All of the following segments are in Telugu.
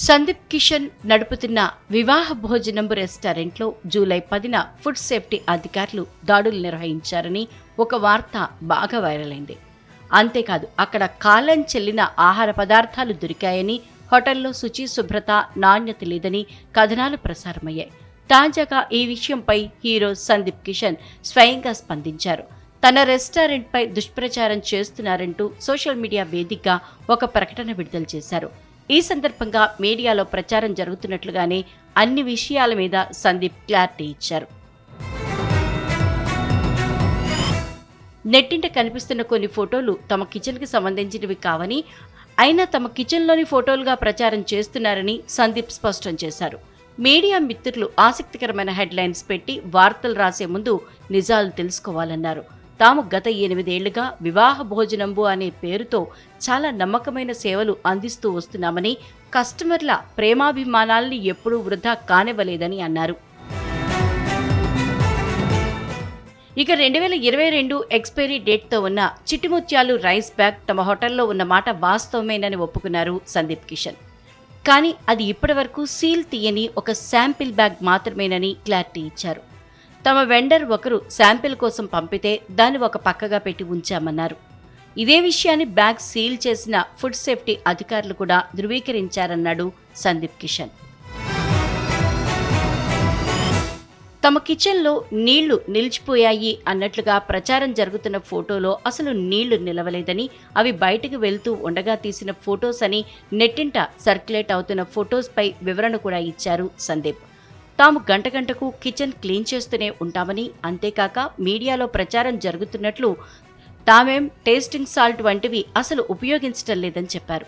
సందీప్ కిషన్ నడుపుతున్న వివాహ భోజనంబు రెస్టారెంట్లో జూలై 10న ఫుడ్ సేఫ్టీ అధికారులు దాడులు నిర్వహించారని ఒక వార్త బాగా వైరల్ అయింది. అంతేకాదు అక్కడ కాలం చెల్లిన ఆహార పదార్థాలు దొరికాయని, హోటల్లో శుచి శుభ్రత నాణ్యత లేదని కథనాలు ప్రసారమయ్యాయి. తాజాగా ఈ విషయంపై హీరో సందీప్ కిషన్ స్వయంగా స్పందించారు. తన రెస్టారెంట్పై దుష్ప్రచారం చేస్తున్నారంటూ సోషల్ మీడియా వేదికగా ఒక ప్రకటన విడుదల చేశారు. ఈ సందర్భంగా మీడియాలో ప్రచారం జరుగుతున్నట్లుగానే అన్ని విషయాల మీద సందీప్ క్లారిటీ ఇచ్చారు. నెట్టింట కనిపిస్తున్న కొన్ని ఫోటోలు తమ కిచెన్కి సంబంధించినవి కావని, అయినా తమ కిచెన్లోని ఫోటోలుగా ప్రచారం చేస్తున్నారని సందీప్ స్పష్టం చేశారు. మీడియా మిత్రులు ఆసక్తికరమైన హెడ్లైన్స్ పెట్టి వార్తలు రాసే ముందు నిజాలు తెలుసుకోవాలన్నారు. తాము గత 8 ఏళ్లుగా వివాహ భోజనంబు అనే పేరుతో చాలా నమ్మకమైన సేవలు అందిస్తూ వస్తున్నామని, కస్టమర్ల ప్రేమాభిమానాల్ని ఎప్పుడూ వృధా కానివ్వలేదని అన్నారు. ఇక 2022 ఎక్స్పైరీ డేట్తో ఉన్న చిట్టిముత్యాలు రైస్ బ్యాగ్ తమ హోటల్లో ఉన్న మాట వాస్తవమేనని ఒప్పుకున్నారు సందీప్ కిషన్. కానీ అది ఇప్పటివరకు సీల్ తీయని ఒక శాంపిల్ బ్యాగ్ మాత్రమేనని క్లారిటీ ఇచ్చారు. తమ వెండర్ ఒకరు శాంపిల్ కోసం పంపితే దాన్ని ఒక పక్కగా పెట్టి ఉంచామన్నారు. ఇదే విషయాన్ని బ్యాగ్ సీల్ చేసిన ఫుడ్ సేఫ్టీ అధికారులు కూడా ధృవీకరించారన్నాడు సందీప్ కిషన్. తమ కిచెన్లో నీళ్లు నిలిచిపోయాయి అన్నట్లుగా ప్రచారం జరుగుతున్న ఫోటోలో అసలు నీళ్లు నిలవలేదని, అవి బయటకు వెళ్తూ ఉండగా తీసిన ఫొటోస్ అని నెట్టింట సర్క్యులేట్ అవుతున్న ఫొటోస్పై వివరణ కూడా ఇచ్చారు సందీప్. తాము గంటకు కిచెన్ క్లీన్ చేస్తూనే ఉంటామని, అంతేకాక మీడియాలో ప్రచారం జరుగుతున్నట్లు తామేం టేస్టింగ్ సాల్ట్ వంటివి అసలు ఉపయోగించటం లేదని చెప్పారు.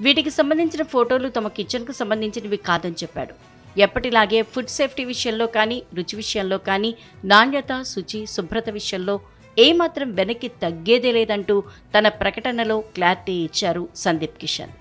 వీటికి సంబంధించిన ఫోటోలు తమ కిచెన్కు సంబంధించినవి కాదని చెప్పాడు. ఎప్పటిలాగే ఫుడ్ సేఫ్టీ విషయంలో కానీ, రుచి విషయంలో కానీ, నాణ్యత, శుచి, శుభ్రత విషయంలో ఏమాత్రం వెనక్కి తగ్గేదే లేదంటూ తన ప్రకటనలో క్లారిటీ ఇచ్చారు సందీప్ కిషన్.